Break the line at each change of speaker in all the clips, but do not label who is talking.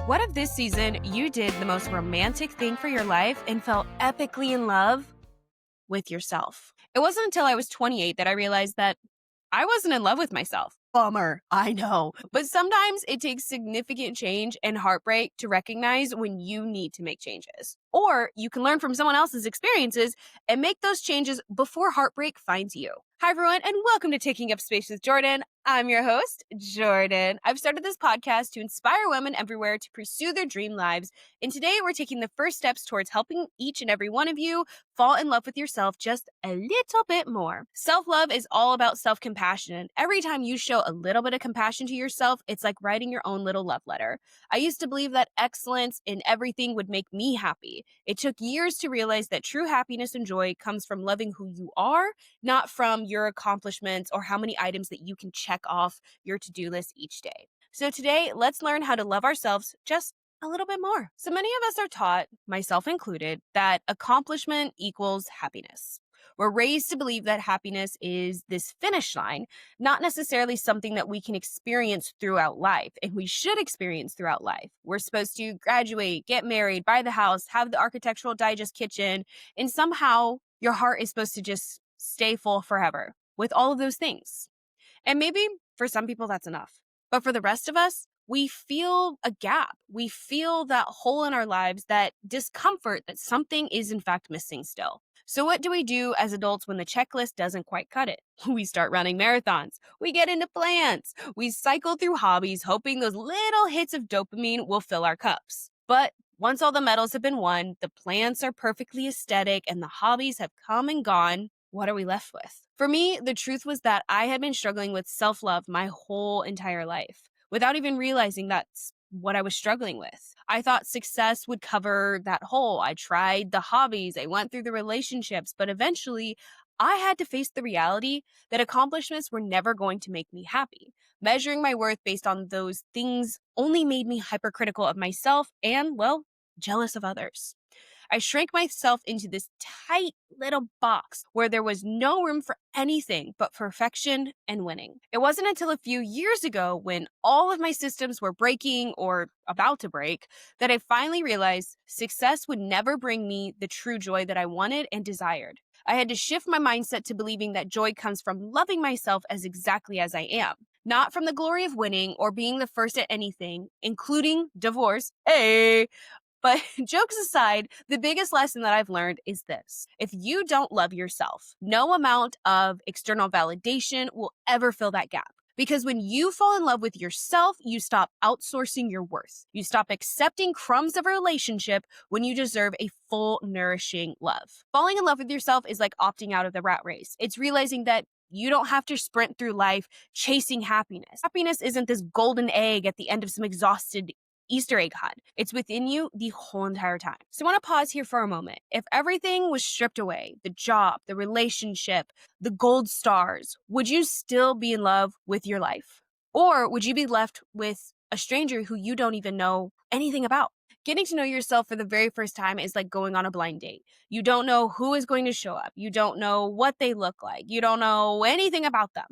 What if this season you did the most romantic thing for your life and fell epically in love with yourself? It wasn't until I was 28 that I realized that I wasn't in love with myself. Bummer, I know. But sometimes it takes significant change and heartbreak to recognize when you need to make changes. Or you can learn from someone else's experiences and make those changes before heartbreak finds you. Hi, everyone, and welcome to Taking Up Space with Jordan. I'm your host, Jordan. I've started this podcast to inspire women everywhere to pursue their dream lives. And today we're taking the first steps towards helping each and every one of you fall in love with yourself just a little bit more. Self-love is all about self-compassion. And every time you show a little bit of compassion to yourself, it's like writing your own little love letter. I used to believe that excellence in everything would make me happy. It took years to realize that true happiness and joy comes from loving who you are, not from your accomplishments or how many items that you can check off your to-do list each day. So today, let's learn how to love ourselves just a little bit more. So many of us are taught, myself included, that accomplishment equals happiness. We're raised to believe that happiness is this finish line, not necessarily something that we can experience throughout life, and we should experience throughout life. We're supposed to graduate, get married, buy the house, have the Architectural Digest kitchen, and somehow your heart is supposed to just stay full forever with all of those things. And maybe for some people that's enough. But for the rest of us, we feel a gap. We feel that hole in our lives, that discomfort that something is in fact missing still. So what do we do as adults when the checklist doesn't quite cut it? We start running marathons. We get into plants. We cycle through hobbies, hoping those little hits of dopamine will fill our cups. But once all the medals have been won, the plants are perfectly aesthetic, and the hobbies have come and gone, what are we left with? For me, the truth was that I had been struggling with self-love my whole entire life without even realizing that's what I was struggling with. I thought success would cover that hole. I tried the hobbies, I went through the relationships, but eventually I had to face the reality that accomplishments were never going to make me happy. Measuring my worth based on those things only made me hypercritical of myself and, well, jealous of others. I shrank myself into this tight little box where there was no room for anything but perfection and winning. It wasn't until a few years ago, when all of my systems were breaking or about to break, that I finally realized success would never bring me the true joy that I wanted and desired. I had to shift my mindset to believing that joy comes from loving myself as exactly as I am, not from the glory of winning or being the first at anything, including divorce. Hey! But jokes aside, the biggest lesson that I've learned is this. If you don't love yourself, no amount of external validation will ever fill that gap. Because when you fall in love with yourself, you stop outsourcing your worth. You stop accepting crumbs of a relationship when you deserve a full, nourishing love. Falling in love with yourself is like opting out of the rat race. It's realizing that you don't have to sprint through life chasing happiness. Happiness isn't this golden egg at the end of some exhausted Easter egg hunt. It's within you the whole entire time. So I want to pause here for a moment. If everything was stripped away, the job, the relationship, the gold stars, would you still be in love with your life? Or would you be left with a stranger who you don't even know anything about? Getting to know yourself for the very first time is like going on a blind date. You don't know who is going to show up. You don't know what they look like. You don't know anything about them.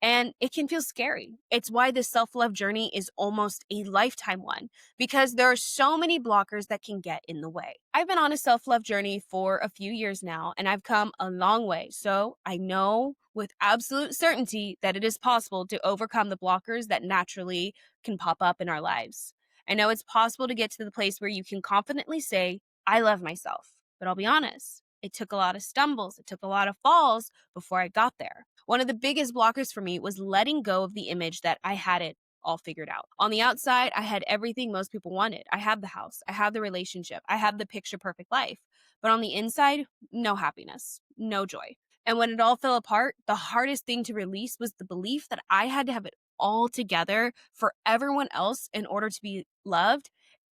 And it can feel scary. It's why this self-love journey is almost a lifetime one, because there are so many blockers that can get in the way. I've been on a self-love journey for a few years now, and I've come a long way. So I know with absolute certainty that it is possible to overcome the blockers that naturally can pop up in our lives. I know it's possible to get to the place where you can confidently say, I love myself. But I'll be honest, it took a lot of stumbles. It took a lot of falls before I got there. One of the biggest blockers for me was letting go of the image that I had it all figured out. On the outside, I had everything most people wanted. I had the house, I had the relationship, I had the picture perfect life. But on the inside, no happiness, no joy. And when it all fell apart, the hardest thing to release was the belief that I had to have it all together for everyone else in order to be loved,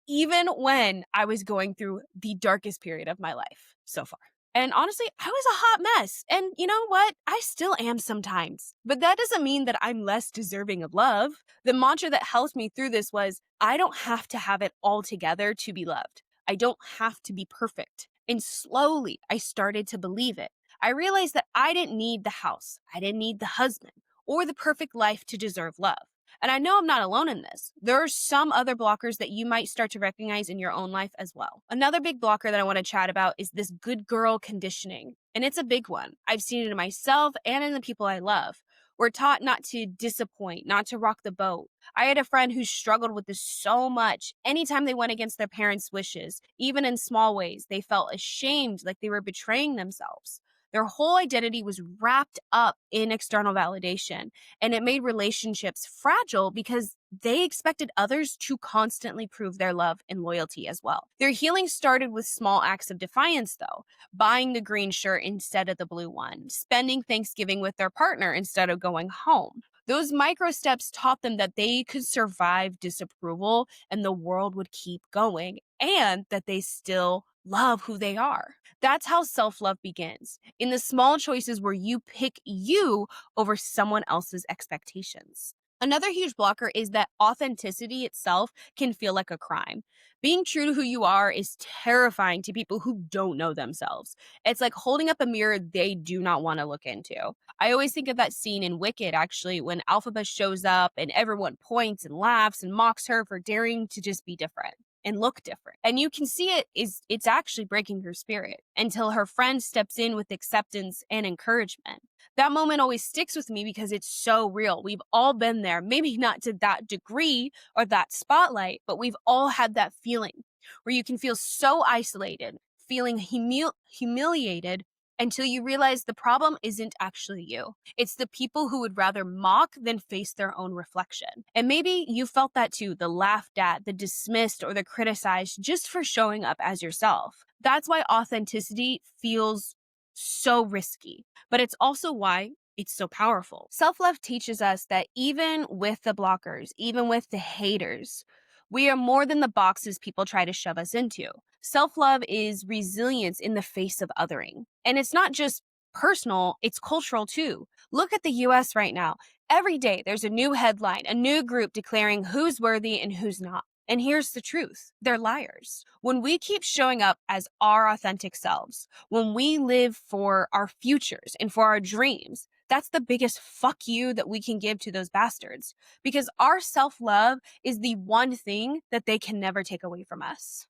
even when I was going through the darkest period of my life so far. And honestly, I was a hot mess. And you know what? I still am sometimes. But that doesn't mean that I'm less deserving of love. The mantra that helped me through this was, I don't have to have it all together to be loved. I don't have to be perfect. And slowly, I started to believe it. I realized that I didn't need the house. I didn't need the husband or the perfect life to deserve love. And I know I'm not alone in this. There are some other blockers that you might start to recognize in your own life as well. Another big blocker that I want to chat about is this good girl conditioning. And it's a big one. I've seen it in myself and in the people I love. We're taught not to disappoint, not to rock the boat. I had a friend who struggled with this so much. Anytime they went against their parents' wishes, even in small ways, they felt ashamed, like they were betraying themselves. Their whole identity was wrapped up in external validation, and it made relationships fragile because they expected others to constantly prove their love and loyalty as well. Their healing started with small acts of defiance, though: buying the green shirt instead of the blue one, spending Thanksgiving with their partner instead of going home. Those micro steps taught them that they could survive disapproval and the world would keep going, and that they still love who they are. That's how self love begins, in the small choices where you pick you over someone else's expectations. Another huge blocker is that authenticity itself can feel like a crime. Being true to who you are is terrifying to people who don't know themselves. It's like holding up a mirror they do not want to look into. I always think of that scene in Wicked, actually, when Alphaba shows up and everyone points and laughs and mocks her for daring to just be different and look different. And you can see it's actually breaking her spirit until her friend steps in with acceptance and encouragement. That moment always sticks with me because it's so real. We've all been there, maybe not to that degree or that spotlight, but we've all had that feeling where you can feel so isolated, feeling humiliated until you realize the problem isn't actually you. It's the people who would rather mock than face their own reflection. And maybe you felt that too, the laughed at, the dismissed, or the criticized just for showing up as yourself. That's why authenticity feels so risky, but it's also why it's so powerful. Self love teaches us that even with the blockers, even with the haters, we are more than the boxes people try to shove us into. Self love is resilience in the face of othering. And it's not just personal, it's cultural too. Look at the US right now. Every day there's a new headline, a new group declaring who's worthy and who's not. And here's the truth: they're liars. When we keep showing up as our authentic selves, when we live for our futures and for our dreams, that's the biggest fuck you that we can give to those bastards. Because our self love is the one thing that they can never take away from us.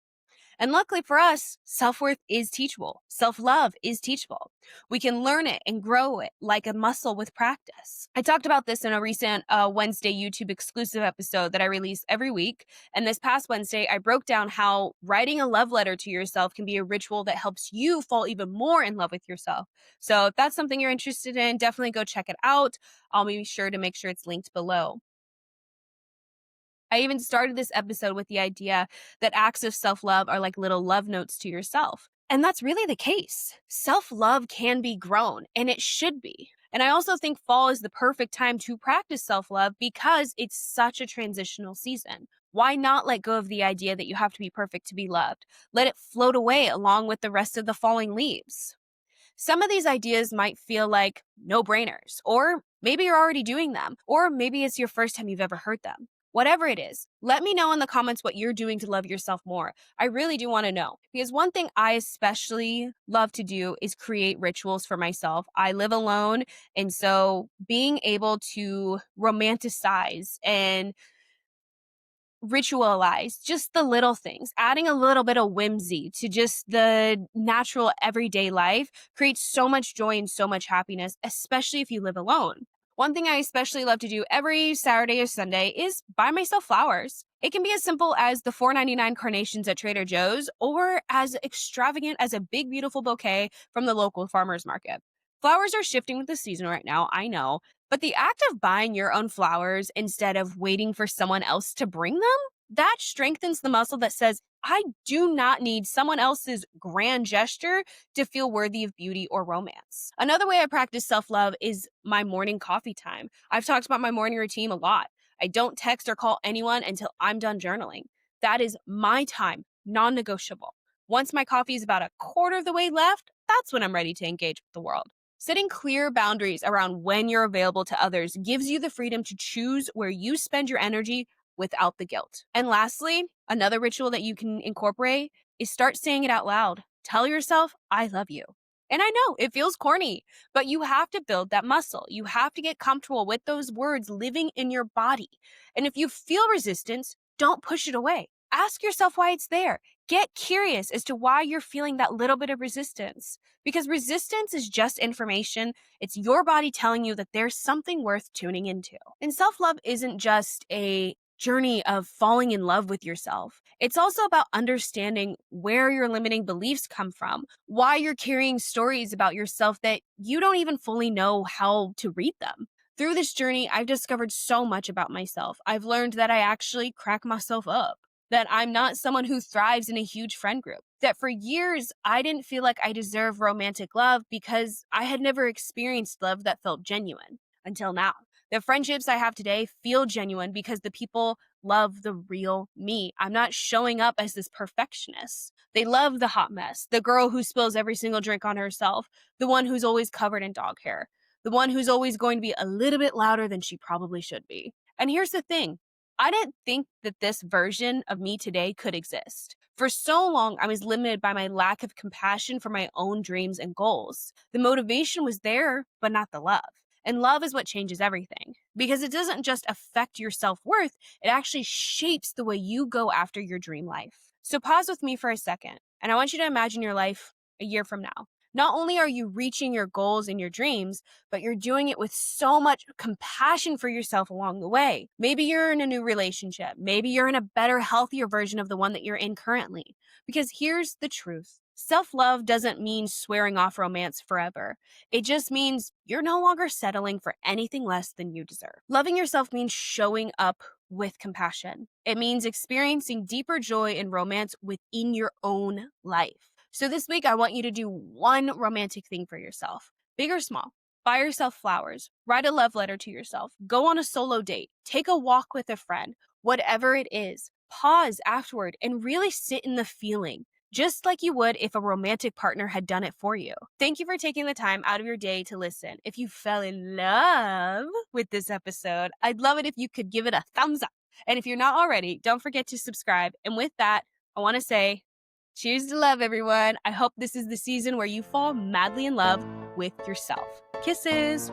And luckily for us, self-worth is teachable. Self-love is teachable. We can learn it and grow it like a muscle with practice. I talked about this in a recent Wednesday YouTube exclusive episode that I release every week. And this past Wednesday, I broke down how writing a love letter to yourself can be a ritual that helps you fall even more in love with yourself. So if that's something you're interested in, definitely go check it out. I'll be sure to make sure it's linked below. I even started this episode with the idea that acts of self love are like little love notes to yourself. And that's really the case. Self love can be grown, and it should be. And I also think fall is the perfect time to practice self love because it's such a transitional season. Why not let go of the idea that you have to be perfect to be loved? Let it float away along with the rest of the falling leaves. Some of these ideas might feel like no brainers, or maybe you're already doing them, or maybe it's your first time you've ever heard them. Whatever it is, let me know in the comments what you're doing to love yourself more. I really do want to know, because one thing I especially love to do is create rituals for myself. I live alone, and so being able to romanticize and ritualize just the little things, adding a little bit of whimsy to just the natural everyday life creates so much joy and so much happiness, especially if you live alone. One thing I especially love to do every Saturday or Sunday is buy myself flowers. It can be as simple as the $4.99 carnations at Trader Joe's or as extravagant as a big, beautiful bouquet from the local farmer's market. Flowers are shifting with the season right now, I know, but the act of buying your own flowers instead of waiting for someone else to bring them, that strengthens the muscle that says, I do not need someone else's grand gesture to feel worthy of beauty or romance. Another way I practice self-love is my morning coffee time. I've talked about my morning routine a lot. I don't text or call anyone until I'm done journaling. That is my time, non-negotiable. Once my coffee is about a quarter of the way left, that's when I'm ready to engage with the world. Setting clear boundaries around when you're available to others gives you the freedom to choose where you spend your energy without the guilt. And lastly, another ritual that you can incorporate is start saying it out loud. Tell yourself, I love you. And I know it feels corny, but you have to build that muscle. You have to get comfortable with those words living in your body. And if you feel resistance, don't push it away. Ask yourself why it's there. Get curious as to why you're feeling that little bit of resistance. Because resistance is just information. It's your body telling you that there's something worth tuning into. And self love isn't just a journey of falling in love with yourself. It's also about understanding where your limiting beliefs come from, why you're carrying stories about yourself that you don't even fully know how to read them. Through this journey, I've discovered so much about myself. I've learned that I actually crack myself up, that I'm not someone who thrives in a huge friend group, that for years I didn't feel like I deserved romantic love because I had never experienced love that felt genuine until now. The friendships I have today feel genuine because the people love the real me. I'm not showing up as this perfectionist. They love the hot mess, the girl who spills every single drink on herself, the one who's always covered in dog hair, the one who's always going to be a little bit louder than she probably should be. And here's the thing, I didn't think that this version of me today could exist. For so long, I was limited by my lack of compassion for my own dreams and goals. The motivation was there, but not the love. And love is what changes everything because it doesn't just affect your self worth, it actually shapes the way you go after your dream life. So pause with me for a second, and I want you to imagine your life a year from now. Not only are you reaching your goals and your dreams, but you're doing it with so much compassion for yourself along the way. Maybe you're in a new relationship. Maybe you're in a better, healthier version of the one that you're in currently. Because here's the truth. Self-love doesn't mean swearing off romance forever. It just means you're no longer settling for anything less than you deserve. Loving yourself means showing up with compassion. It means experiencing deeper joy in romance within your own life. So this week, I want you to do one romantic thing for yourself, big or small. Buy yourself flowers, write a love letter to yourself, go on a solo date, take a walk with a friend, whatever it is. Pause afterward and really sit in the feeling, just like you would if a romantic partner had done it for you. Thank you for taking the time out of your day to listen. If you fell in love with this episode, I'd love it if you could give it a thumbs up. And if you're not already, don't forget to subscribe. And with that, I want to say, cheers to love, everyone. I hope this is the season where you fall madly in love with yourself. Kisses.